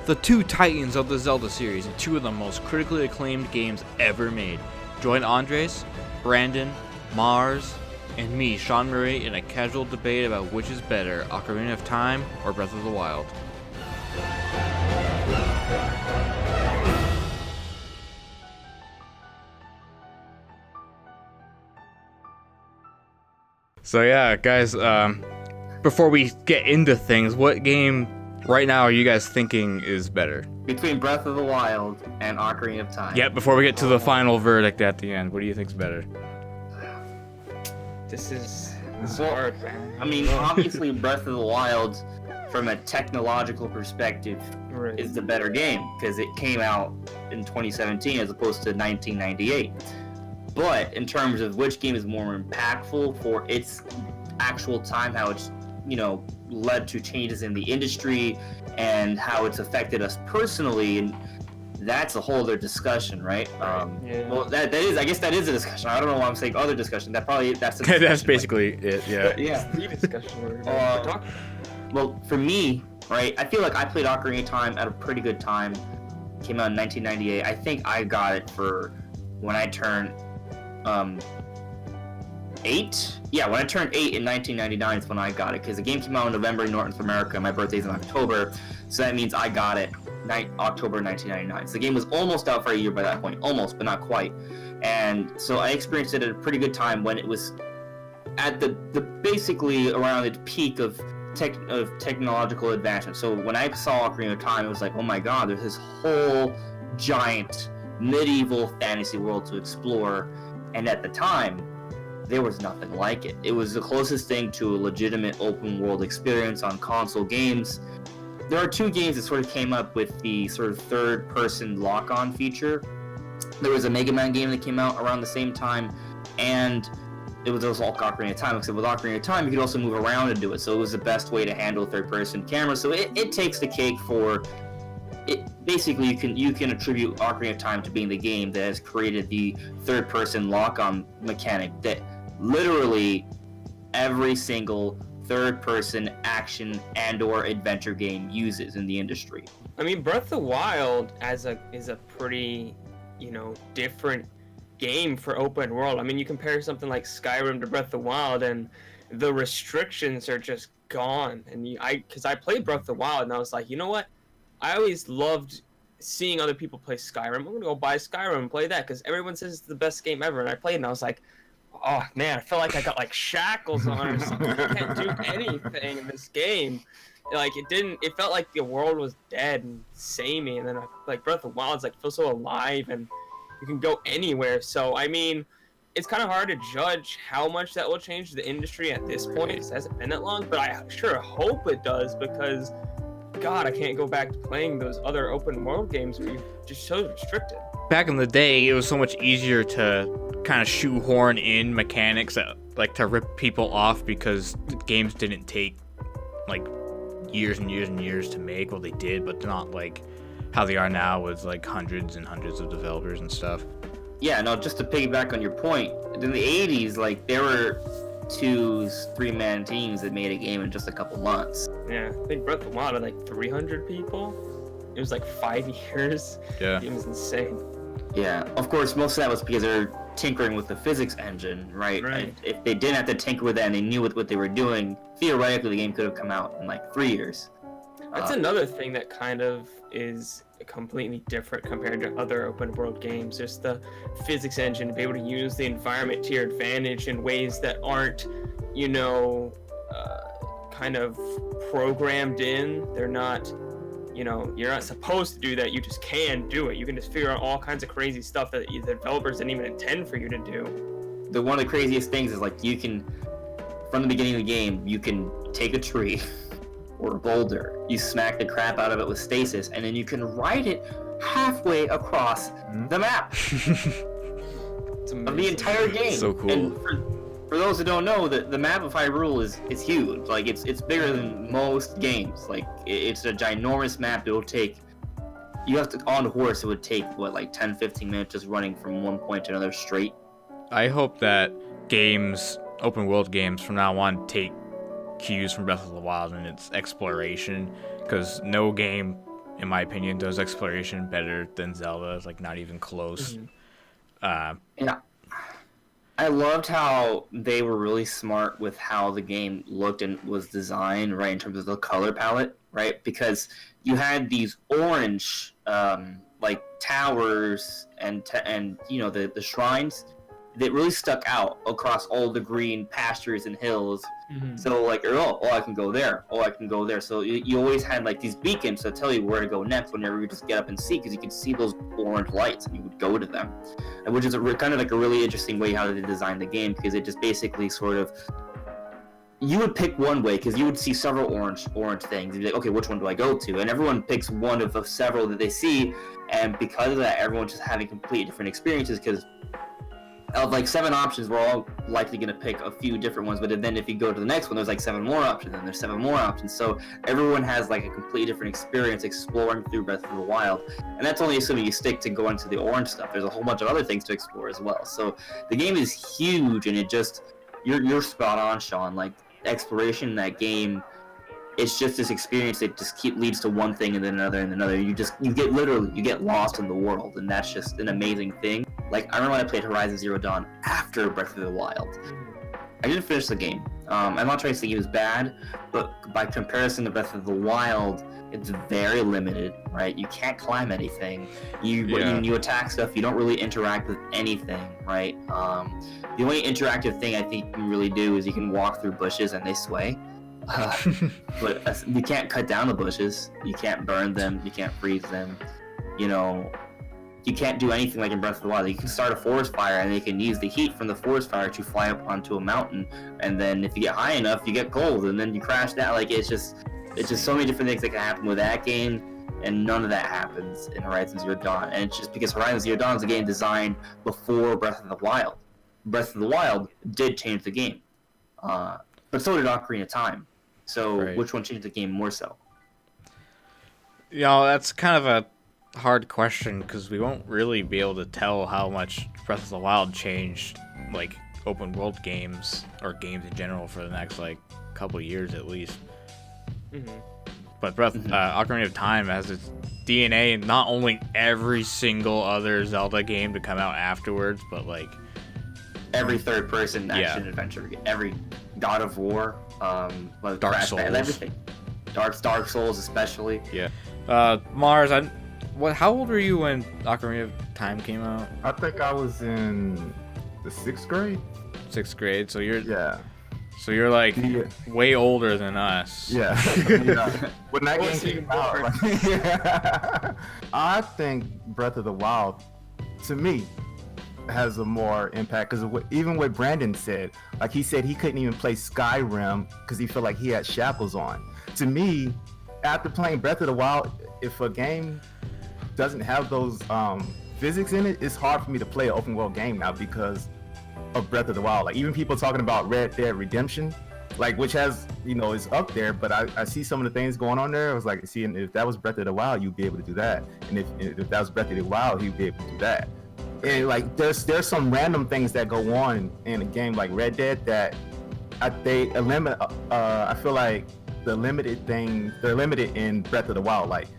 the two titans of the Zelda series and two of the most critically acclaimed games ever made. Join Andres, Brandon, Mars, and me, Sean Murray, in a casual debate about which is better, Ocarina of Time or Breath of the Wild. So yeah, guys, before we get into things, what game right now are you guys thinking is better? Between Breath of the Wild and Ocarina of Time. Yep, before we get to the final verdict at the end, what do you think's better? This is hard, man. I mean, obviously Breath of the Wild, from a technological perspective, is the better game, because it came out in 2017 as opposed to 1998. But in terms of which game is more impactful for its actual time, how it's, led to changes in the industry and how it's affected us personally, and that's a whole other discussion, right? Yeah. Well, that is, I guess that is a discussion. I don't know why I'm saying other discussion. That's a discussion. That's basically it, yeah. Yeah. The discussion we're talking. Well, for me, right, I feel like I played Ocarina of Time at a pretty good time. Came out in 1998. I think I got it for when I turned 8. Yeah, when I turned 8 in 1999 is when I got it, because the game came out in November in North America, and my birthday's in October, so that means I got it October 1999. So the game was almost out for a year by that point, almost, but not quite. And so I experienced it at a pretty good time when it was at the basically around the peak of technological advancement. So when I saw Ocarina of Time, it was like, oh my god, there's this whole giant medieval fantasy world to explore, and at the time there was nothing like it. It was the closest thing to a legitimate open world experience on console games. There are two games that sort of came up with the sort of third person lock-on feature. There was a Mega Man game that came out around the same time, and it was also Ocarina of Time, except with Ocarina of Time you could also move around and do it, so it was the best way to handle third person camera. So it takes the cake for it. Basically, you can attribute Ocarina of Time to being the game that has created the third-person lock-on mechanic that literally every single third-person action and/or adventure game uses in the industry. I mean, Breath of the Wild is a pretty, different game for open world. I mean, you compare something like Skyrim to Breath of the Wild, and the restrictions are just gone. And because I played Breath of the Wild, and I was like, you know what? I always loved seeing other people play Skyrim. I'm gonna go buy Skyrim and play that because everyone says it's the best game ever. And I played, and I was like, oh man, I felt like I got like shackles on or something. I can't do anything in this game. It felt like the world was dead and samey. And then Breath of the Wild's feels so alive, and you can go anywhere. So I mean, it's kind of hard to judge how much that will change the industry at this point. It hasn't been that long, but I sure hope it does, because God, I can't go back to playing those other open world games where you're just so restricted. Back in the day, it was so much easier to kind of shoehorn in mechanics that, to rip people off, because games didn't take years and years and years to make. Well, they did, but not how they are now with hundreds and hundreds of developers and stuff. Yeah, no, just to piggyback on your point, in the 80s, there were 2-3-man teams that made a game in just a couple months. Yeah, I think Breath of the Wild had 300 people. It was 5 years. Yeah. It was insane. Yeah, of course, most of that was because they're tinkering with the physics engine, right? Right. If they didn't have to tinker with that and they knew what they were doing, theoretically the game could have come out in 3 years. That's another thing that kind of is completely different compared to other open world games. Just the physics engine, to be able to use the environment to your advantage in ways that aren't, kind of programmed in. They're not, you're not supposed to do that. You just can do it. You can just figure out all kinds of crazy stuff that the developers didn't even intend for you to do. One of the craziest things is you can, from the beginning of the game, you can take a tree or a boulder, you smack the crap out of it with stasis, and then you can ride it halfway across the map of the entire game. So cool. And for those who don't know, the map of Hyrule is huge. It's bigger than most games. It's a ginormous map. It'll take, you have to, on a horse, it would take 10-15 minutes just running from one point to another straight. I hope that open world games from now on, take cues from Breath of the Wild and its exploration, because no game in my opinion, does exploration better than Zelda. Like not even close. Yeah. I loved how they were really smart with how the game looked and was designed, right, in terms of the color palette, right? Because you had these orange, like towers and the shrines that really stuck out across all the green pastures and hills. So like, I can go there. Oh, I can go there. So you always had like these beacons to tell you where to go next whenever you just get up and see, because you could see those orange lights and you would go to them, which is kind of like a really interesting way how they designed the game, because it just basically sort of, you would pick one way because you would see several orange things. You'd be like, okay, which one do I go to? And everyone picks one of the several that they see, and because of that, everyone's just having completely different experiences, because of like 7 options, we're all likely going to pick a few different ones, but then if you go to the next one, there's like 7 more options, and there's 7 more options. So everyone has like a completely different experience exploring through Breath of the Wild, and that's only assuming you stick to going to the orange stuff. There's a whole bunch of other things to explore as well. So the game is huge, and it just, you're spot on, Sean. Like, exploration in that game, it's just this experience that just leads to one thing and then another and another. You get lost in the world, and that's just an amazing thing. Like, I remember when I played Horizon Zero Dawn after Breath of the Wild. I didn't finish the game. I'm not trying to say it was bad, but by comparison to Breath of the Wild, it's very limited, right? You can't climb anything. When you attack stuff, you don't really interact with anything, right? The only interactive thing I think you really do is you can walk through bushes and they sway. But you can't cut down the bushes. You can't burn them. You can't freeze them. You can't do anything like in Breath of the Wild. You can start a forest fire, and they can use the heat from the forest fire to fly up onto a mountain. And then if you get high enough, you get cold, and then you crash down. Like, it's just so many different things that can happen with that game, and none of that happens in Horizon Zero Dawn. And it's just because Horizon Zero Dawn is a game designed before Breath of the Wild. Breath of the Wild did change the game, but so did Ocarina of Time. So Right. Which one changed the game more so? That's kind of a hard question, because we won't really be able to tell how much Breath of the Wild changed, like, open world games or games in general for the next like couple years at least. But Ocarina of Time has its DNA in not only every single other Zelda game to come out afterwards, but like Every third-person action adventure, every God of War, Dark Souls, everything. Dark Souls especially. Yeah. Mars, how old were you when Ocarina of Time came out? I think I was in the 6th grade. 6th grade. So you're Yeah. So you're like way older than us. Yeah. When that game came out, I think Breath of the Wild, to me, has a more impact, because even what Brandon said, like he said he couldn't even play Skyrim because he felt like he had shackles on. To me, after playing Breath of the Wild, if a game doesn't have those physics in it, it's hard for me to play an open world game now because of Breath of the Wild. Like, even people talking about Red Dead Redemption, like, which has, is up there, but I see some of the things going on there. I was like, see, if that was Breath of the Wild, you'd be able to do that, and if that was Breath of the Wild, you'd be able to do that. And like, there's some random things that go on in a game like Red Dead that they eliminate. I feel like they're limited in Breath of the Wild. Like,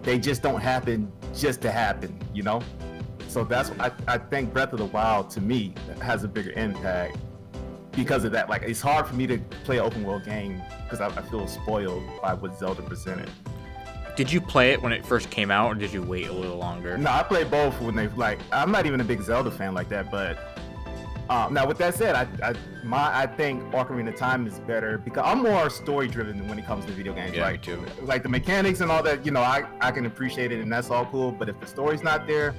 they just don't happen just to happen, So that's I think Breath of the Wild, to me, has a bigger impact because of that. Like, it's hard for me to play an open world game because I feel spoiled by what Zelda presented. Did you play it when it first came out, or did you wait a little longer? No, I played both when they, like, I'm not even a big Zelda fan like that, but now with that said, I think Ocarina of Time is better because I'm more story driven when it comes to video games. Yeah, like, me too. Like the mechanics and all that, I can appreciate it and that's all cool, but if the story's not there,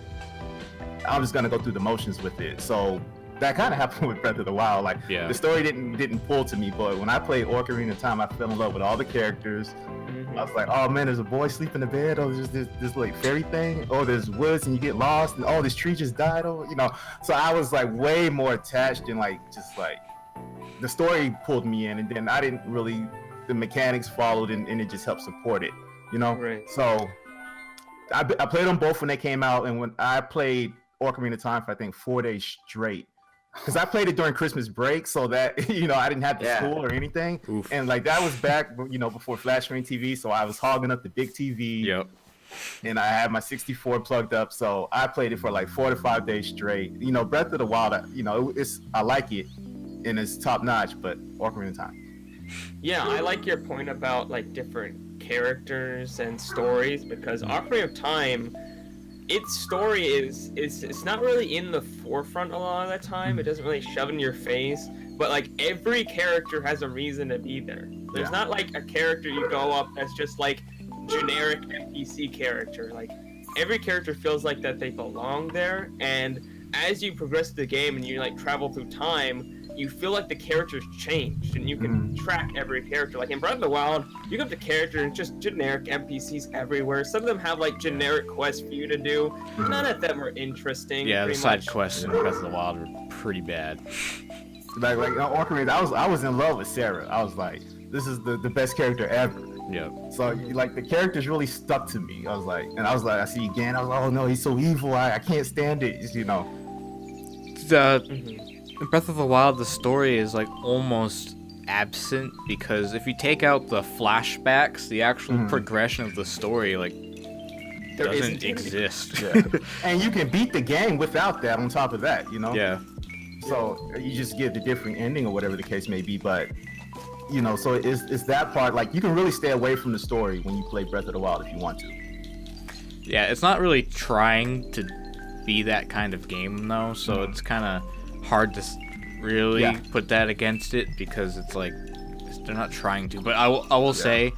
I'm just gonna go through the motions with it. So that kind of happened with Breath of the Wild. Like, the story didn't pull to me, but when I played Ocarina of Time, I fell in love with all the characters. I was like, oh man, there's a boy sleeping in the bed. Oh, there's this like fairy thing. Oh, there's woods and you get lost. And oh, this tree just died. Oh, So I was like way more attached and like just like the story pulled me in, and then I didn't really, the mechanics followed and it just helped support it. Right. So I played them both when they came out, and when I played Ocarina of Time for I think 4 days straight. Because I played it during Christmas break, so that I didn't have to school or anything. Oof. And like that was back, before flat screen TV, so I was hogging up the big TV. Yep. and I had my 64 plugged up, so I played it for like 4 to 5 days straight. You know, Breath of the Wild, I like it, and it's top notch. But Ocarina of Time. Yeah, I like your point about like different characters and stories, because Ocarina of Time, its story is it's not really in the forefront a lot of the time. It doesn't really shove in your face, but like every character has a reason to be there. There's not like a character you go up that's just like generic NPC character. Like every character feels like that they belong there, and as you progress through the game and you like travel through time, you feel like the characters changed, and you can track every character. Like in Breath of the Wild, you go up to character and just generic NPCs everywhere. Some of them have like generic quests for you to do. None of them are interesting. Yeah, the side quests in Breath of the Wild are pretty bad. Like Ocarina, I was in love with Sarah. I was like, this is the best character ever. Yeah. So like the characters really stuck to me. I was like, I see again. I was like, oh no, he's so evil. I can't stand it. In Breath of the Wild, the story is like almost absent, because if you take out the flashbacks, the actual progression of the story like doesn't exist. Yeah. And you can beat the game without that. On top of that, Yeah. So you just get the different ending or whatever the case may be, but so it's that part. Like you can really stay away from the story when you play Breath of the Wild if you want to. Yeah, it's not really trying to be that kind of game though, so it's kind of hard to really put that against it, because it's like they're not trying to. But I will say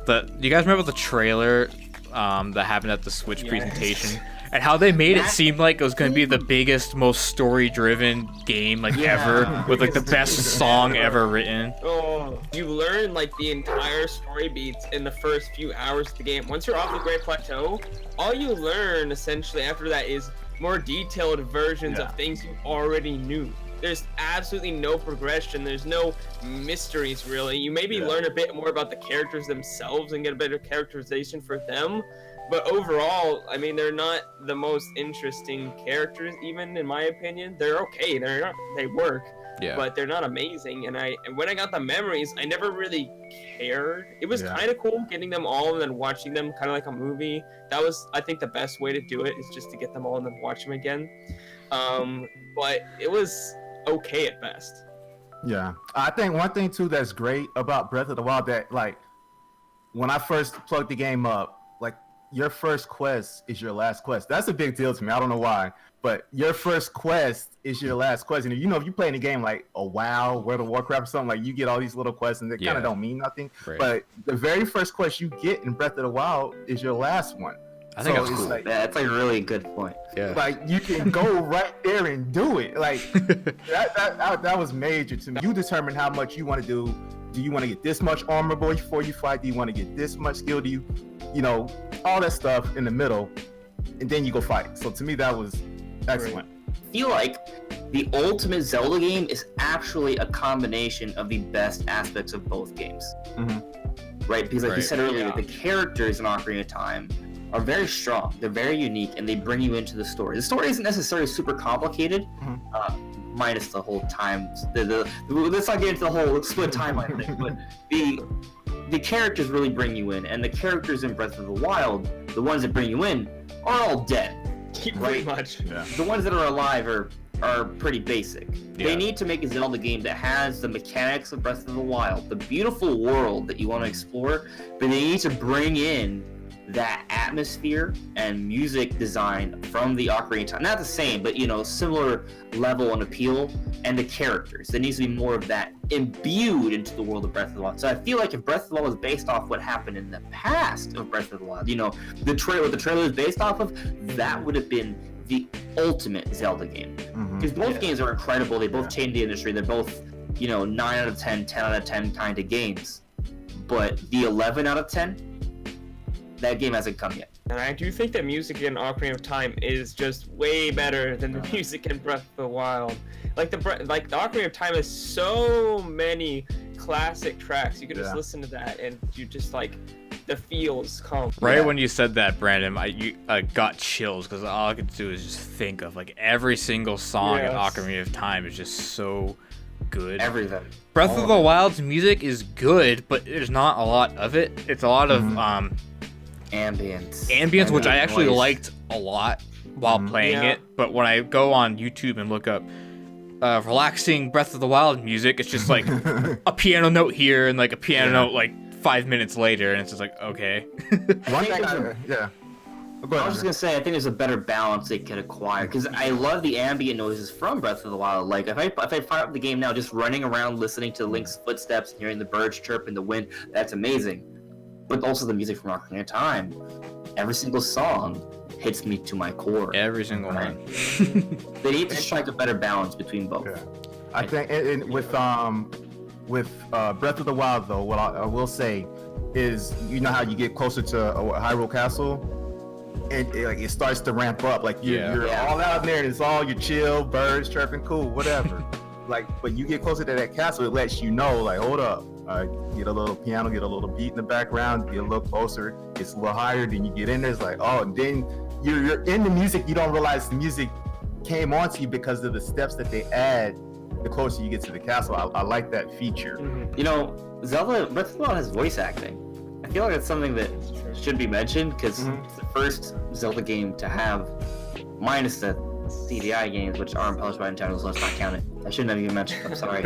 that, you guys remember the trailer that happened at the Switch presentation, and how they made it seem like it was going to be the biggest, most story-driven game ever, with like the best song ever written. Oh, you learn like the entire story beats in the first few hours of the game. Once you're off the Great Plateau, all you learn essentially after that is more detailed versions of things you already knew. There's absolutely no progression. There's no mysteries, really. You maybe learn a bit more about the characters themselves and get a better characterization for them. But overall, I mean, they're not the most interesting characters, even in my opinion. They're okay. They work. Yeah. But they're not amazing. And when I got the memories, I never really cared. It was kind of cool getting them all and then watching them kind of like a movie. That was, I think, the best way to do it, is just to get them all and then watch them again. But it was okay at best. Yeah. I think one thing too that's great about Breath of the Wild, that like when I first plugged the game up, like your first quest is your last quest. That's a big deal to me. I don't know why, but your first quest is your last quest. And if you play in a game like a WoW, World of Warcraft or something, like you get all these little quests and they kind of don't mean nothing. Right. But the very first quest you get in Breath of the Wild is your last one. I think that's cool. Like, that's like a really good point. Yeah. Like you can go right there and do it. Like that was major to me. You determine how much you want to do. Do you want to get this much armor before you fight? Do you want to get this much skill? Do you all that stuff in the middle, and then you go fight. So to me, that was excellent. I feel like the ultimate Zelda game is actually a combination of the best aspects of both games. Right? Because like you said earlier, the characters in Ocarina of Time are very strong. They're very unique, and they bring you into the story. The story isn't necessarily super complicated, minus the whole time. Let's not get into the whole split timeline thing, but the characters really bring you in, and the characters in Breath of the Wild, the ones that bring you in, are all dead. Pretty much. Yeah. The ones that are alive are pretty basic. Yeah. They need to make a Zelda game that has the mechanics of Breath of the Wild, the beautiful world that you want to explore, but they need to bring in that atmosphere and music design from the Ocarina of Time. Not the same, but similar level and appeal, and the characters. There needs to be more of that imbued into the world of Breath of the Wild. So I feel like if Breath of the Wild was based off what happened in the past of Breath of the Wild, what the trailer is based off of, that would have been the ultimate Zelda game. Because both games are incredible. They both changed the industry. They're both, 9 out of 10, 10 out of 10 kind of games. But the 11 out of 10, that game hasn't come yet. And I do think that music in Ocarina of Time is just way better than the music in Breath of the Wild. Like the Ocarina of Time has so many classic tracks. You could just listen to that and you just like the feels come. Right when you said that, Brandon, I got chills, because all I could do is just think of like every single song in Ocarina of Time is just so good. Everything. Breath of the Wild's music is good, but there's not a lot of it. It's a lot of Ambience, which I actually noise. liked a lot while playing it, but when I go on YouTube and look up relaxing Breath of the Wild music, it's just like a piano note here and like a piano note like 5 minutes later, and it's just like, okay. One thing, I was just gonna say, I think there's a better balance they could acquire, because I love the ambient noises from Breath of the Wild. Like if I fire up the game now, just running around listening to Link's footsteps, and hearing the birds chirp in the wind, that's amazing. But also the music from Ocarina of Time, every single song hits me to my core. Every single one. They need to strike a better balance between both. Yeah. I think with Breath of the Wild though, what I will say is, you know how you get closer to Hyrule Castle, and it starts to ramp up. Like you're all out there, and it's all your chill, birds chirping, cool, whatever. But you get closer to that castle, it lets you know, like, hold up. Get a little piano, get a little beat in the background, get a little closer, it's a little higher, then you get in there, it's like, oh, and then you're in the music, you don't realize the music came onto you because of the steps that they add the closer you get to the castle. I like that feature. Mm-hmm. You know, Zelda Breath of the Wild has voice acting. I feel like it's something that should be mentioned, because it's the first Zelda game to have, minus the CDI games, which aren't published by Nintendo, so let's not count it. I shouldn't have even mentioned. I'm sorry.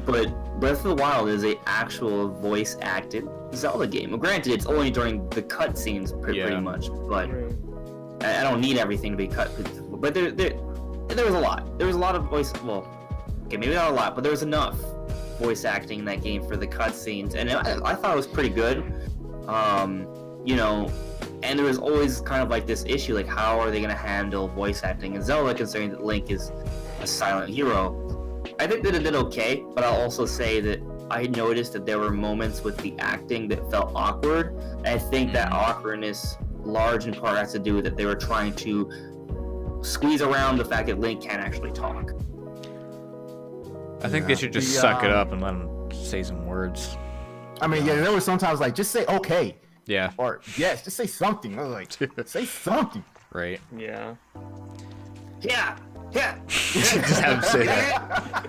But Breath of the Wild is a actual voice acted Zelda game. Well, granted, it's only during the cutscenes pretty much, but I don't need everything to be cut. But there was a lot. There was a lot of voice. Well, okay, maybe not a lot, but there was enough voice acting in that game for the cutscenes, and I thought it was pretty good. You know, and there was always kind of like this issue, like how are they going to handle voice acting in Zelda, considering that Link is a silent hero. I think that it did okay, but I'll also say that I noticed that there were moments with the acting that felt awkward. And I think that awkwardness, large in part, has to do with that they were trying to squeeze around the fact that Link can't actually talk. I think they should just suck it up and let him say some words. I mean, there was sometimes like, just say okay. Yeah. Or yes, just say something. I was like, say something. Right. Yeah. Yeah. Just have him say that.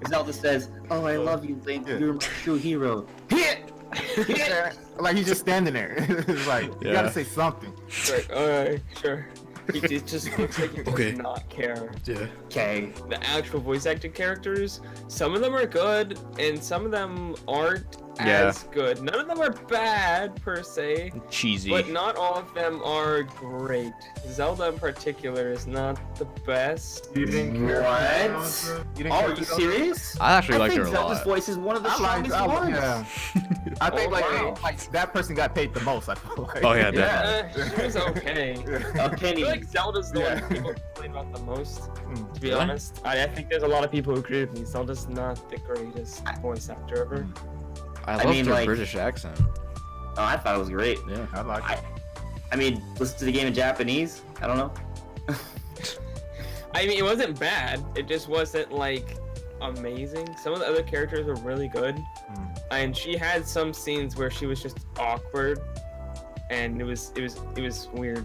Zelda says, "Oh, I love you, Link. You're my true hero." Like he's just standing there. It's like, you gotta say something. Like, alright, sure. It just looks like he does not care. Yeah. Okay. The actual voice acting characters, some of them are good, and some of them aren't as good. None of them are bad, per se. Cheesy. But not all of them are great. Zelda in particular is not the best. You didn't care. What? You didn't Oh, care are you for serious? I actually liked her a think Zelda's lot. voice is one of the strongest ones. Yeah. I think wow. like that person got paid the most. I feel like. Oh yeah, definitely. She was okay. A I penny. feel like Zelda's the one people complain about the most, to be Really? honest. I think there's a lot of people who agree with me. Zelda's not the greatest voice actor ever. I loved mean, her like- British accent. Oh, I thought it was great. Yeah. I like it. I mean, listen to the game in Japanese. I don't know. I mean, it wasn't bad. It just wasn't like amazing. Some of the other characters were really good, and she had some scenes where she was just awkward, and it was weird.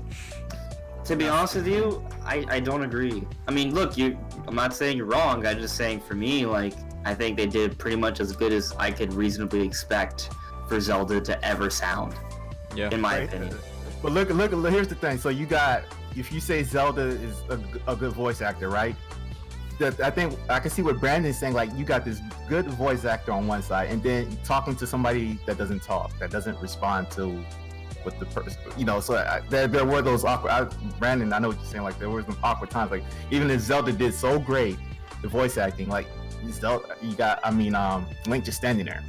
To be honest with you, I don't agree. I mean, look, I'm not saying you're wrong. I'm just saying, for me, like, I think they did pretty much as good as I could reasonably expect for Zelda to ever sound. Yeah. In my opinion. But look, here's the thing. So you got, if you say Zelda is a good voice actor, right? I think I can see what Brandon's saying. Like, you got this good voice actor on one side, and then talking to somebody that doesn't talk, that doesn't respond to what the person, so there were those awkward, Brandon, I know what you're saying, like, there were some awkward times, like, even if Zelda did so great, the voice acting, like, Zelda, Link just standing there.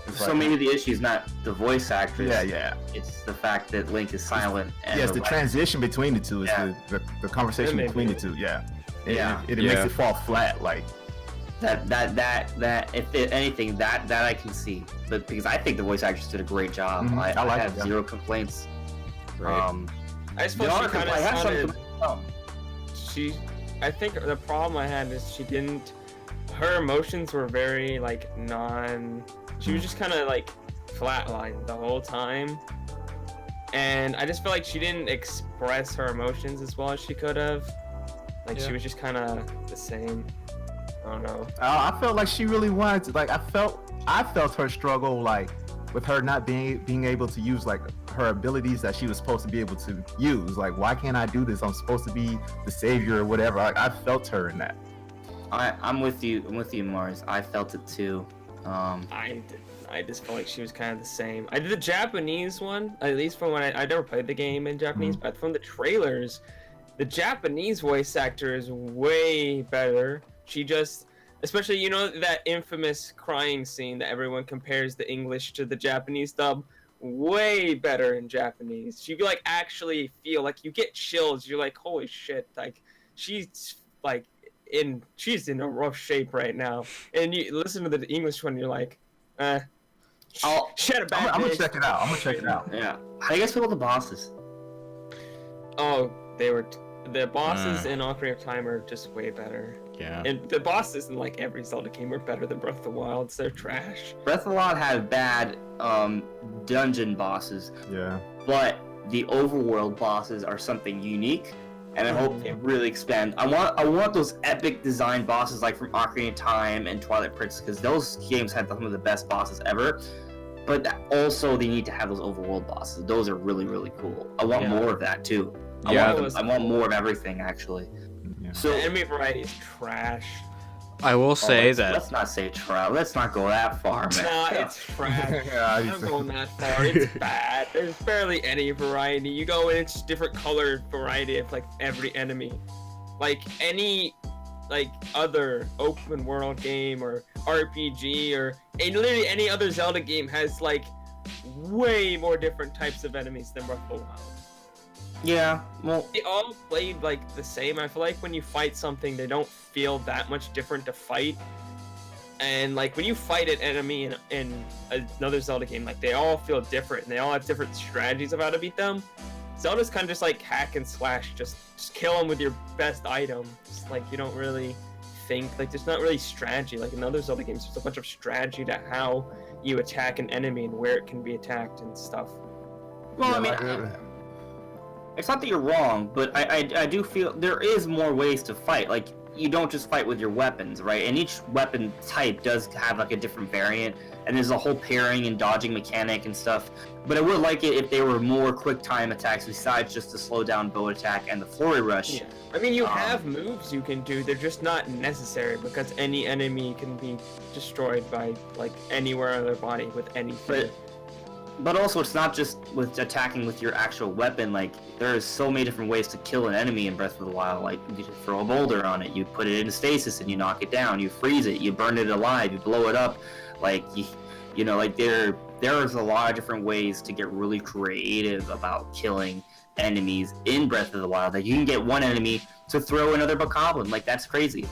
It's So like, maybe the issue is not the voice actress. yeah. It's the fact that Link is silent. And Yes, the transition between the two is the conversation between the two. Yeah. It makes it fall flat. Like that. If anything, that I can see, but because I think the voice actress did a great job. Mhm. I like have it, zero complaints. Right. I suppose the she other kind complaint- I have some of complaints. I think the problem I had is her emotions were very like she was just kind of like flatlined the whole time, and I just felt like she didn't express her emotions as well as she could have. Like, she was just kind of the same. I don't know. I felt like she really wanted to. Like I felt her struggle. Like with her not being able to use like her abilities that she was supposed to be able to use. Like, why can't I do this? I'm supposed to be the savior or whatever. Like, I felt her in that. I'm with you, Mars. I felt it too. I just felt like she was kind of the same. I did the Japanese one, at least from when I never played the game in Japanese, but from the trailers, the Japanese voice actor is way better. She just, especially, you know, that infamous crying scene that everyone compares the English to the Japanese dub, way better in Japanese. She like actually feel like you get chills. You're like, holy shit, like she's like she's in a rough shape right now. And you listen to the English one, you're like, she had a bad I'm day. gonna check it out. Yeah. How do you guys feel about the bosses? Oh, the bosses in Ocarina of Time are just way better. Yeah. And the bosses in like every Zelda game are better than Breath of the Wild. They're trash. Breath of the Wild had bad dungeon bosses, Yeah. but the overworld bosses are something unique, and I hope they really expand. I want those epic design bosses like from Ocarina of Time and Twilight Princess, because those games had some of the best bosses ever. But also they need to have those overworld bosses. Those are really, really cool. I want more of that too. I want more of everything actually. Yeah. So The enemy variety is trash. I will say that let's not say trash. Let's not go that far, man. Nah, it's trash. Yeah, I'm not going that far. It's bad. There's barely any variety. You go in, it's different color variety of like every enemy. Like any other open world game or RPG or literally any other Zelda game has like way more different types of enemies than Breath of the Wild. Yeah, well, They all played like the same. I feel like when you fight something, they don't feel that much different to fight. And like when you fight an enemy in another Zelda game, like they all feel different and they all have different strategies of how to beat them. Zelda's kind of just like hack and slash, just kill them with your best item. Just like you don't really think, like there's not really strategy. Like in other Zelda games, there's a bunch of strategy to how you attack an enemy and where it can be attacked and stuff. well, I mean, it's not that you're wrong, but I do feel there is more ways to fight. Like you don't just fight with your weapons, right? And each weapon type does have like a different variant, and there's a whole parrying and dodging mechanic and stuff. But I would like it if they were more quick time attacks besides just the slow down bow attack and the flurry rush. Yeah. I mean, you have moves you can do. They're just not necessary because any enemy can be destroyed by like anywhere on their body with anything. But also, it's not just with attacking with your actual weapon. Like, there's so many different ways to kill an enemy in Breath of the Wild. Like, you just throw a boulder on it, you put it in stasis and you knock it down, you freeze it, you burn it alive, you blow it up. Like, you know, like there's a lot of different ways to get really creative about killing enemies in Breath of the Wild. Like, you can get one enemy to throw another bokoblin. Like, that's crazy.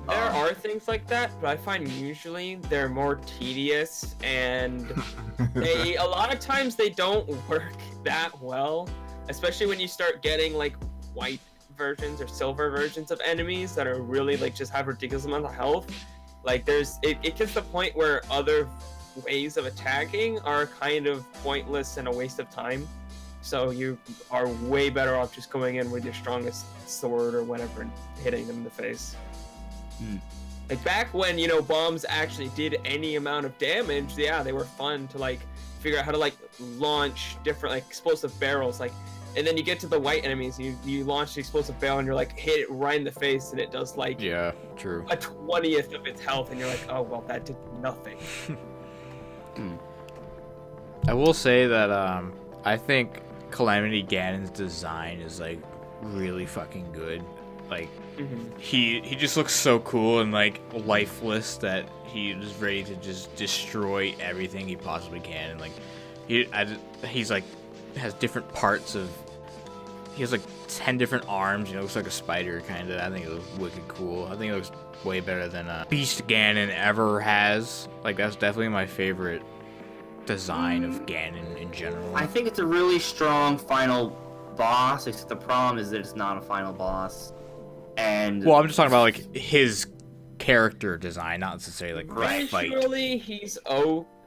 There are things like that, but I find usually they're more tedious and a lot of times they don't work that well, especially when you start getting like white versions or silver versions of enemies that are really like just have ridiculous amounts of health. Like it gets to the point where other ways of attacking are kind of pointless and a waste of time. So you are way better off just going in with your strongest sword or whatever and hitting them in the face. Like back when, you know, bombs actually did any amount of damage, yeah, they were fun to like figure out how to like launch different like explosive barrels, like, and then you get to the white enemies, you launch the explosive barrel and you're like hit it right in the face and it does like yeah, true. a 20th of its health and you're like, oh well, that did nothing. I will say that I think Calamity Ganon's design is like really fucking good. Like he just looks so cool and like lifeless that he is ready to just destroy everything he possibly can. And like he's like has different parts of. He has like 10 different arms. You know, looks like a spider kind of. I think it looks wicked cool. I think it looks way better than Beast Ganon ever has. Like that's definitely my favorite design of Ganon in general. I think it's a really strong final boss, except the problem is that it's not a final boss. And well, I'm just talking about like his character design, not necessarily like the fight. Visually,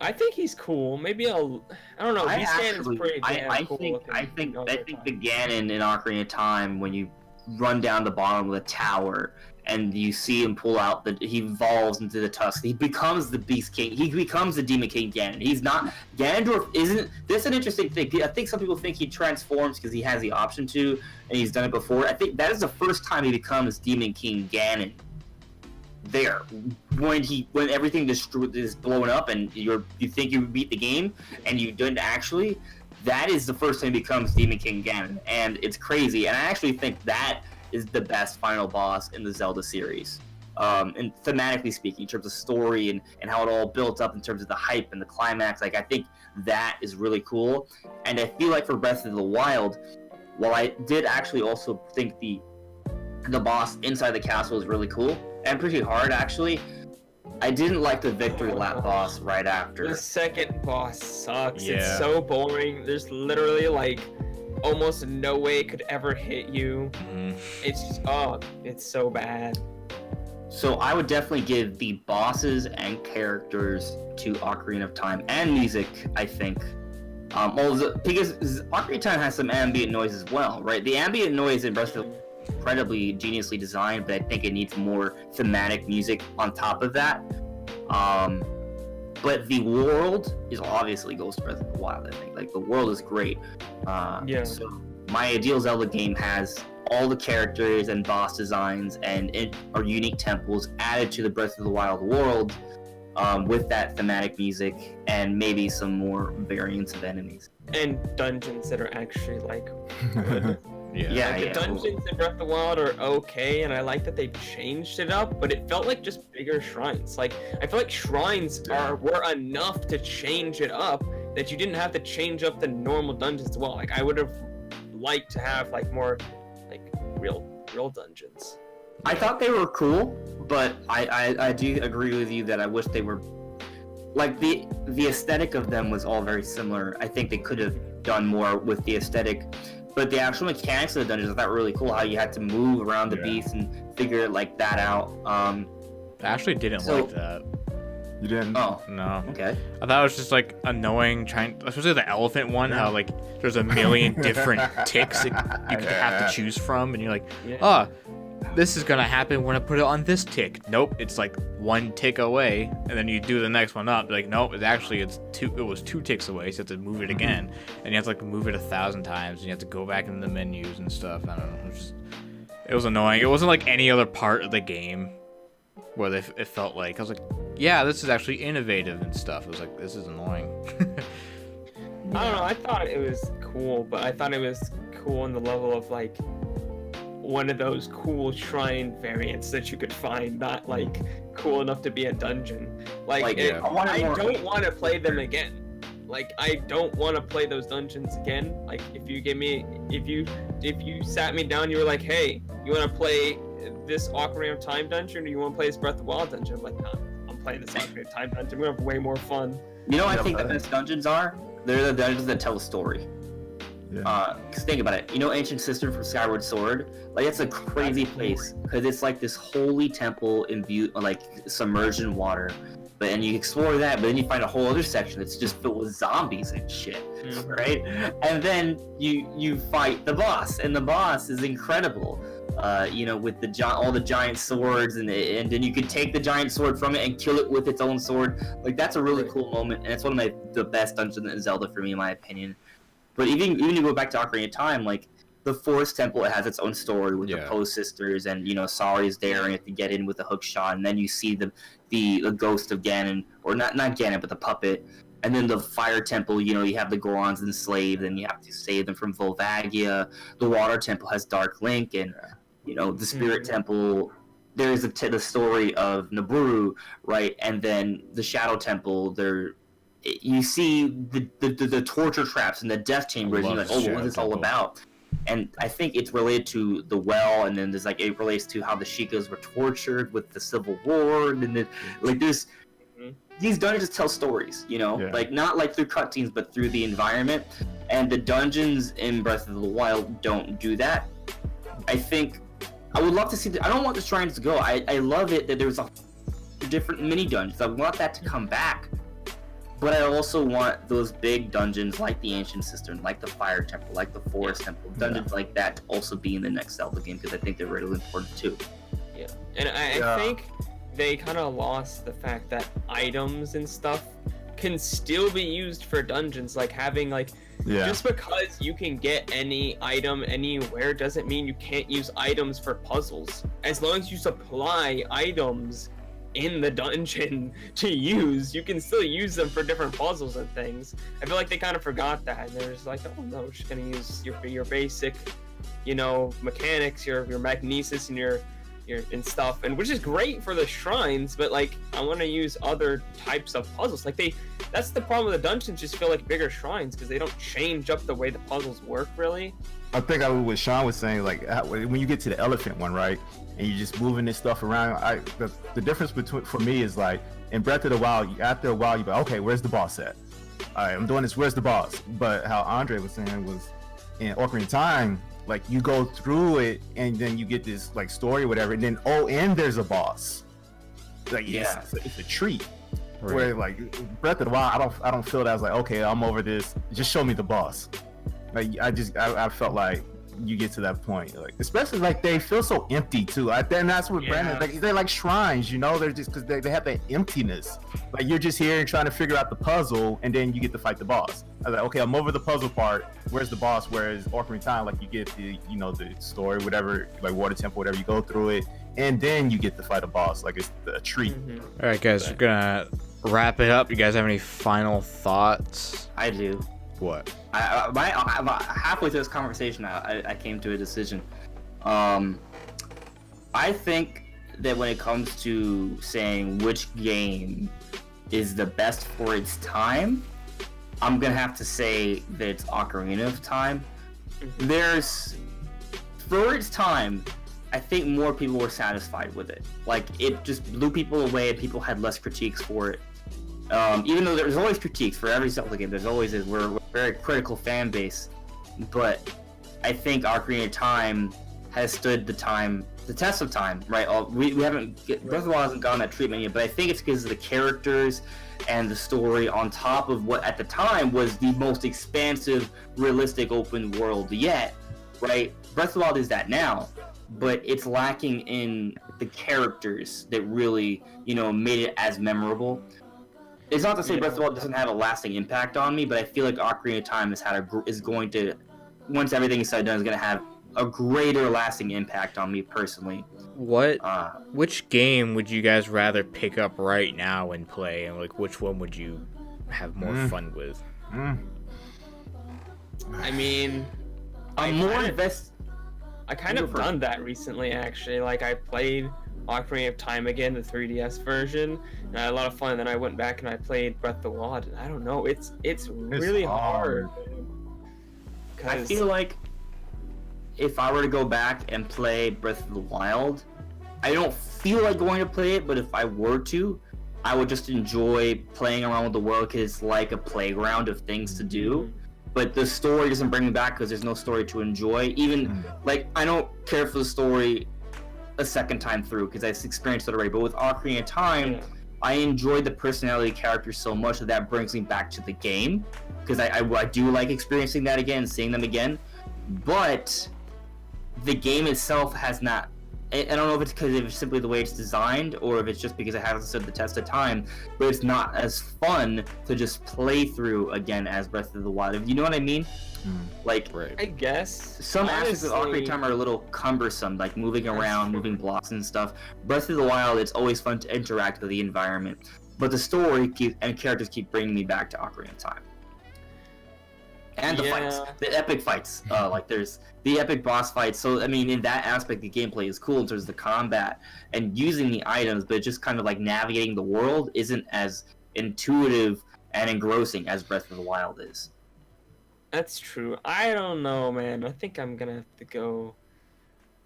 I think he's cool. Maybe I don't know. Beast Ganon's pretty damn cool. I think the Ganon in Ocarina of Time, when you run down the bottom of the tower and you see him pull out he evolves into the tusk. He becomes the Beast King. He becomes the Demon King Ganon. He's not Ganondorf. Isn't this an interesting thing? I think some people think he transforms because he has the option to, and he's done it before. I think that is the first time he becomes Demon King Ganon. There, when everything is blown up and you think you beat the game and you didn't actually. That is the first time he becomes Demon King Ganon, and it's crazy. And I actually think that is the best final boss in the Zelda series. And thematically speaking, in terms of story and how it all built up in terms of the hype and the climax, like I think that is really cool. And I feel like for Breath of the Wild, while I did actually also think the boss inside the castle is really cool and pretty hard actually, I didn't like the victory lap boss right after. The second boss sucks. Yeah. It's so boring. There's literally like almost no way it could ever hit you. It's just, it's so bad. So I would definitely give the bosses and characters to Ocarina of Time and music, I think. Because Ocarina of Time has some ambient noise as well, right? The ambient noise in Breath of the Wild is incredibly geniusly designed, but I think it needs more thematic music on top of that. But the world is obviously goes to Breath of the Wild, I think. Like, the world is great. So my ideal Zelda game has all the characters and boss designs and our unique temples added to the Breath of the Wild world, with that thematic music and maybe some more variants of enemies. And dungeons that are actually like good. The dungeons in Breath of the Wild are okay, and I like that they changed it up, but it felt like just bigger shrines. Like, I feel like shrines were enough to change it up, that you didn't have to change up the normal dungeons as well. Like, I would have liked to have like more like real dungeons. I thought they were cool, but I do agree with you that I wish they were like the aesthetic of them was all very similar. I think they could have done more with the aesthetic. But the actual mechanics of the dungeons, I thought were really cool. How you had to move around the beast and figure it like that out. I actually didn't like that. You didn't? Oh, no. Okay. I thought it was just like annoying, especially the elephant one. How like there's a million different ticks that you could have to choose from, and you're like, this is gonna happen when I put it on this tick. Nope, it's like one tick away, and then you do the next one up. Like, nope, it's two. It was 2 ticks away, so you have to move it again, and you have to like move it 1,000 times, and you have to go back into the menus and stuff. I don't know. It was annoying. It wasn't like any other part of the game where it felt like I was like, yeah, this is actually innovative and stuff. It was like, this is annoying. I don't know. I thought it was cool, but I thought it was cool on the level of like one of those cool shrine variants that you could find, not like cool enough to be a dungeon. I don't want to play them again. Like, I don't want to play those dungeons again. Like, if you sat me down, you were like, hey, you want to play this Ocarina of Time dungeon, or you want to play this Breath of the Wild dungeon? I'm like, nah, I'm playing this Ocarina of Time dungeon. We're gonna have way more fun. You know what I think the best dungeons are? They're the dungeons that tell a story. Cause think about it. You know Ancient Cistern from Skyward Sword? Like, it's a crazy place because it's like this holy temple imbued, like submerged in water. And you explore that, but then you find a whole other section that's just filled with zombies and shit, right? And then you fight the boss, and the boss is incredible. With all the giant swords, and then you could take the giant sword from it and kill it with its own sword. Like, that's a really cool moment, and it's one of the best dungeons in Zelda for me, in my opinion. But even you go back to Ocarina of Time, like, the Forest Temple, it has its own story with the Poe sisters, and Sari's there, and you have to get in with a hook shot, and then you see the ghost of Ganon, or not Ganon, but the puppet. And then the Fire Temple, you have the Gorons enslaved, and you have to save them from Volvagia. The Water Temple has Dark Link, and the Spirit Temple, there's the story of Nabooru, right? And then the Shadow Temple, you see the torture traps and the death chambers, and you're like, what is this all about? And I think it's related to the well, and then there's like, it relates to how the Sheikahs were tortured with the Civil War, and then like there's these dungeons tell stories, like not like through cutscenes, but through the environment. And the dungeons in Breath of the Wild don't do that. I think I would love to see. I don't want the shrines to go. I love it that there's a different mini dungeons. I want that to come back. But I also want those big dungeons like the Ancient Cistern, like the Fire Temple, like the Forest Temple, dungeons like that to also be in the next Zelda game, because I think they're really important too. Yeah, and I think they kind of lost the fact that items and stuff can still be used for dungeons. Like having like, just because you can get any item anywhere doesn't mean you can't use items for puzzles. As long as you supply items in the dungeon to use, you can still use them for different puzzles and things. I feel like they kind of forgot that, and they're just like, oh no, we're just gonna use your basic, you know, mechanics, your magnesis and your and stuff, and which is great for the shrines, but like I want to use other types of puzzles. Like that's the problem with the dungeons, just feel like bigger shrines because they don't change up the way the puzzles work really. I think what Sean was saying, like when you get to the elephant one, right, and you're just moving this stuff around. The difference for me is like in Breath of the Wild, after a while you're like, okay, where's the boss at? All right, I'm doing this. Where's the boss? But how Andre was saying was in Ocarina of Time, like you go through it and then you get this like story or whatever, and then and there's a boss. Like it's a treat. Right. Where like Breath of the Wild, I don't feel that I was like, okay, I'm over this. Just show me the boss. Like I felt like you get to that point, like especially like they feel so empty too. And that's what Brandon, like they're like shrines, you know. They're just because they have that emptiness. Like you're just here and trying to figure out the puzzle, and then you get to fight the boss. I was like, okay, I'm over the puzzle part. Where's the boss? Whereas Ocarina of Time, like you get the the story, whatever, like Water Temple, whatever, you go through it, and then you get to fight a boss. Like it's a treat. All right, guys, we're gonna wrap it up. You guys have any final thoughts? I do. What? Halfway through this conversation, I came to a decision. I think that when it comes to saying which game is the best for its time, I'm gonna have to say that it's Ocarina of Time. For its time, I think more people were satisfied with it. Like it just blew people away, and people had less critiques for it. Even though there's always critiques for every Zelda game, there's always is. We're a very critical fan base, but I think Ocarina of Time has stood the test of time, right? We haven't Breath of the Wild hasn't gotten that treatment yet, but I think it's because of the characters and the story on top of what at the time was the most expansive, realistic open world yet, right? Breath of the Wild is that now, but it's lacking in the characters that really, made it as memorable. It's not to say Breath of the Wild doesn't have a lasting impact on me, but I feel like Ocarina of Time is going to, once everything is said and done, is going to have a greater lasting impact on me personally. Which game would you guys rather pick up right now and play, and like which one would you have more fun with? I mean, I kind of done that recently actually. Like I played Ocarina of Time again, the 3DS version, and I had a lot of fun. And then I went back and I played Breath of the Wild, and I don't know, it's really hard. I feel like if I were to go back and play Breath of the Wild, I don't feel like going to play it, but if I were to, I would just enjoy playing around with the world because it's like a playground of things to do. But the story doesn't bring me back because there's no story to enjoy. Even like I don't care for the story a second time through because I've experienced it already. But with Ocarina of Time, I enjoyed the personality of characters so much that brings me back to the game because I do like experiencing that again, seeing them again. But the game itself has not. I don't know if it's because it's simply the way it's designed or if it's just because it hasn't stood the test of time, but it's not as fun to just play through again as Breath of the Wild. You know what I mean? Like, I guess some aspects of Ocarina of Time are a little cumbersome, like moving around, moving blocks and stuff. Breath of the Wild, it's always fun to interact with the environment, but the story and characters keep bringing me back to Ocarina of Time. And the fights, the epic fights, like there's the epic boss fights. So I mean, in that aspect, the gameplay is cool in terms of the combat and using the items, but just kind of like navigating the world isn't as intuitive and engrossing as Breath of the Wild is. That's true. I don't know, man. I think I'm gonna have to go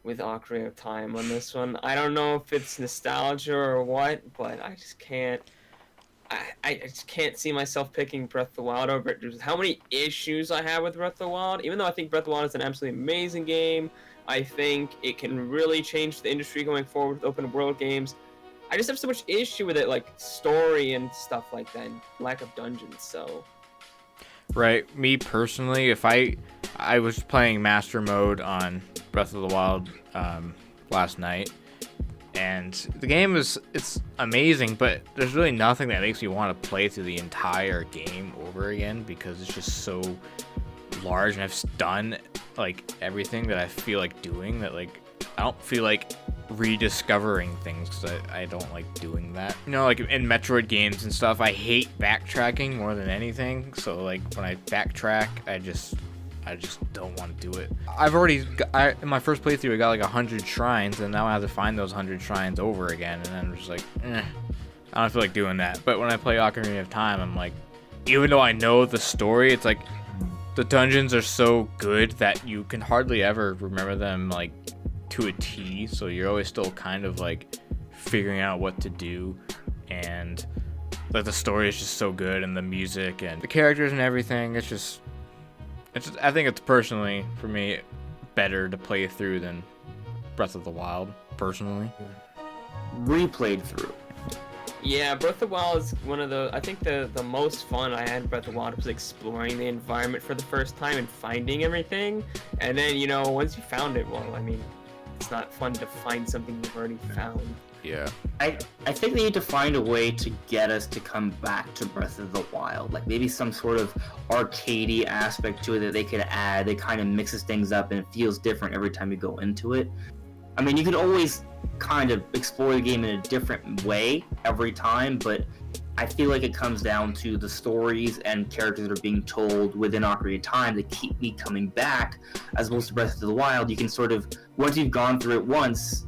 with Ocarina of Time on this one. I don't know if it's nostalgia or what, but I just can't. I just can't see myself picking Breath of the Wild over it. Just how many issues I have with Breath of the Wild. Even though I think Breath of the Wild is an absolutely amazing game, I think it can really change the industry going forward with open world games. I just have so much issue with it, like story and stuff like that, and lack of dungeons. So, right, me personally, if I was playing Master Mode on Breath of the Wild last night, And the game it's amazing, but there's really nothing that makes me want to play through the entire game over again because it's just so large, and I've done like everything that I feel like doing that like I don't feel like rediscovering things because I don't like doing that. You know, like in Metroid games and stuff, I hate backtracking more than anything. So like when I backtrack, I just don't want to do it. I've already in my first playthrough I got like 100 shrines, and now I have to find those 100 shrines over again, and I'm just like, I don't feel like doing that. But when I play Ocarina of Time, I'm like, even though I know the story, it's like the dungeons are so good that you can hardly ever remember them like to a T, so you're always still kind of like figuring out what to do, and like the story is just so good, and the music and the characters and everything, it's just I think it's personally for me better to play through than Breath of the Wild personally. Replayed through. Yeah, Breath of the Wild is one of the, I think the most fun I had in Breath of the Wild was exploring the environment for the first time and finding everything. And then, you know, once you found it, well, I mean, it's not fun to find something you've already found. Yeah. I think they need to find a way to get us to come back to Breath of the Wild. Like maybe some sort of arcadey aspect to it that they could add. It kind of mixes things up and it feels different every time you go into it. I mean, you can always kind of explore the game in a different way every time, but I feel like it comes down to the stories and characters that are being told within Ocarina of Time that keep me coming back, as opposed to Breath of the Wild. You can sort of, once you've gone through it once,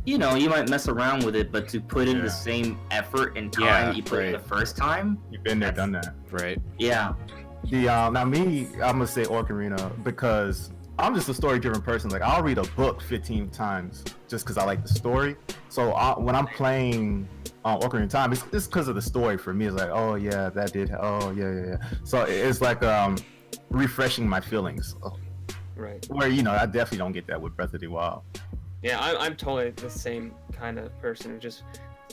you know, you might mess around with it, but to put in the same effort and time that you put in the first time, you've been there, done that. Right. Yeah. Now me, I'm gonna say Ocarina because I'm just a story-driven person. Like I'll read a book 15 times just because I like the story. So when I'm playing Ocarina of Time, it's because of the story for me. It's like, oh yeah, that did. Oh yeah. So it's like refreshing my feelings. Right. Where you know I definitely don't get that with Breath of the Wild. Yeah, I'm totally the same kind of person, just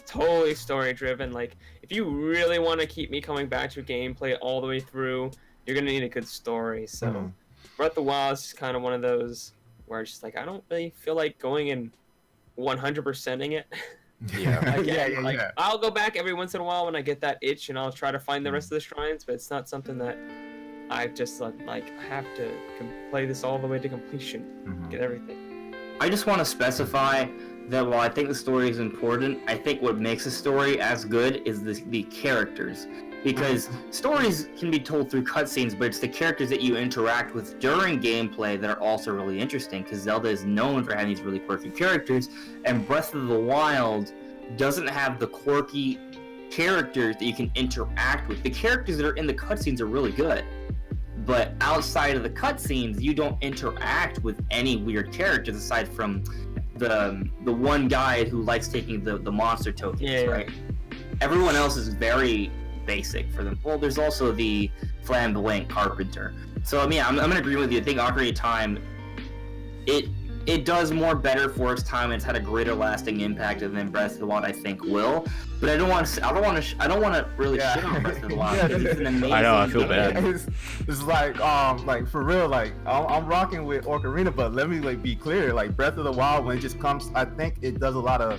totally story driven. Like, if you really want to keep me coming back to a game, play it all the way through, you're gonna need a good story. So, Breath of the Wild is just kind of one of those where it's just like I don't really feel like going and 100%ing it. Yeah. Yeah. I'll go back every once in a while when I get that itch, and I'll try to find the rest of the shrines, but it's not something that I just like I have to play this all the way to completion, get everything. I just want to specify that while I think the story is important, I think what makes a story as good is the characters. Because stories can be told through cutscenes, but it's the characters that you interact with during gameplay that are also really interesting, because Zelda is known for having these really quirky characters, and Breath of the Wild doesn't have the quirky characters that you can interact with. The characters that are in the cutscenes are really good, but outside of the cutscenes, you don't interact with any weird characters aside from the one guy who likes taking the monster tokens, right? Everyone else is very basic for them. Well, there's also the flamboyant carpenter. So I mean, I'm gonna agree with you. I think Ocarina of Time, it does more better for its time, and it's had a greater lasting impact than Breath of the Wild, I think, will. But I don't want to really shit on Breath of the Wild because it's an amazing. I know, I feel bad. It's like for real, like I'm rocking with Ocarina, but let me like be clear, like Breath of the Wild, when it just comes, I think it does a lot of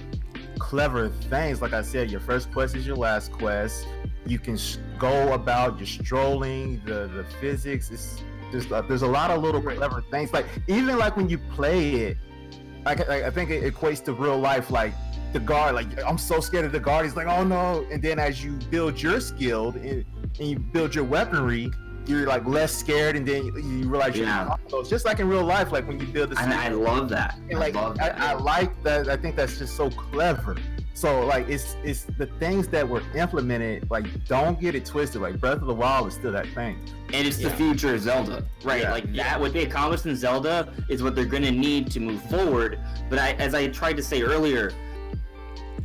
clever things. Like I said, your first quest is your last quest. You can go about your strolling, the physics. It's just there's a lot of little clever things. Like even like when you play it, I think it equates to real life. Like the guard, like I'm so scared of the guard. He's like, oh no. And then as you build your skill and you build your weaponry, you're like less scared, and then you realize you're not. So it's just like in real life, like when you build the. And I love that. And like I like that. I think that's just so clever. So like it's the things that were implemented, like don't get it twisted. Like Breath of the Wild is still that thing. And it's the future of Zelda, right? That what they accomplished in Zelda is what they're gonna need to move forward. But as I tried to say earlier,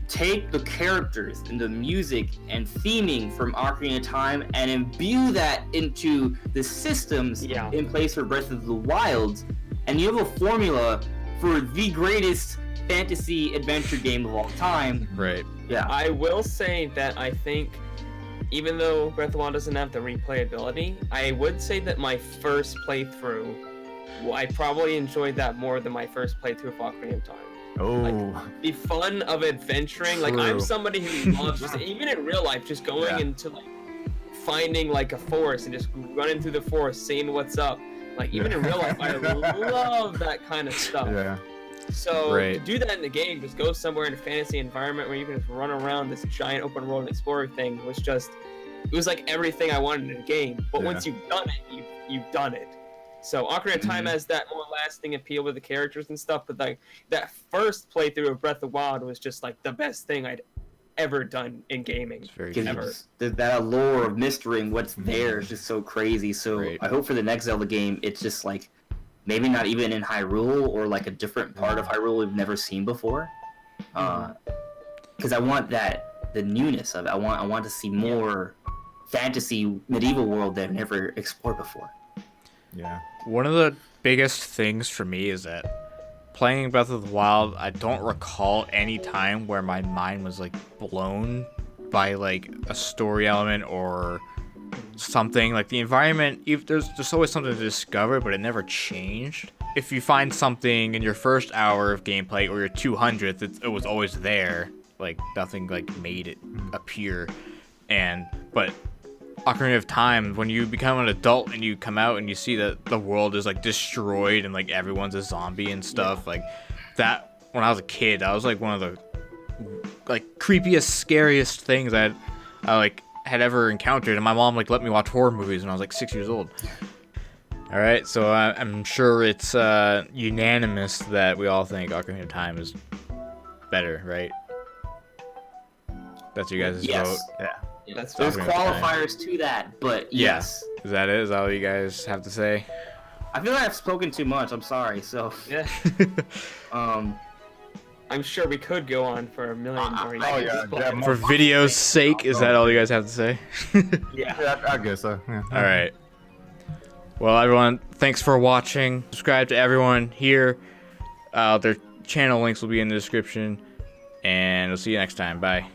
take the characters and the music and theming from Ocarina of Time and imbue that into the systems in place for Breath of the Wild, and you have a formula for the greatest fantasy adventure game of all time. Right. Yeah. I will say that I think, even though Breath of the Wild doesn't have the replayability, I would say that my first playthrough, I probably enjoyed that more than my first playthrough of Ocarina of Time. Oh, The fun of adventuring. Like, I'm True. somebody who loves, just, even in real life, just going into, like, finding, like, a forest and just running through the forest, seeing what's up. Like, even in real life, I love that kind of stuff. yeah. So Right. to do that in the game, just go somewhere in a fantasy environment where you can just run around this giant open world and explorer thing was just, it was like everything I wanted in a game. But Yeah. once you've done it, you've done it. So Ocarina of Time has that more lasting appeal with the characters and stuff. But like that first playthrough of Breath of the Wild was just like the best thing I'd ever done in gaming. It's very Because true. that allure of mystery and what's there is just so crazy. So Right. I hope for the next Zelda game, it's just like maybe not even in Hyrule or like a different part of Hyrule we've never seen before. Because I want the newness of it. I want to see more fantasy medieval world that I've never explored before. Yeah. One of the biggest things for me is that playing Breath of the Wild, I don't recall any time where my mind was like blown by like a story element or something. Like the environment, there's always something to discover, but it never changed. If you find something in your first hour of gameplay or your 200th, it was always there. Like nothing like made it appear. But Ocarina of Time, when you become an adult and you come out and you see that the world is like destroyed and like everyone's a zombie and stuff, like that, when I was a kid, that was like one of the like creepiest, scariest things I like had ever encountered. And my mom like let me watch horror movies when I was like 6 years old. All right, so I'm sure it's unanimous that we all think Ocarina of Time is better, right? That's your guys' Yes. vote. Yeah. That's There's Ocarina of Time. qualifiers to that, but Yeah. yes. Is that it? Is that all you guys have to say? I feel like I've spoken too much. I'm sorry. So, yeah. I'm sure we could go on for a million more years. yeah, but- yeah, For video's sake, is that all you guys have to say? Yeah, I guess so. Yeah. All right. Well, everyone, thanks for watching. Subscribe to everyone here. Their channel links will be in the description. And we'll see you next time. Bye.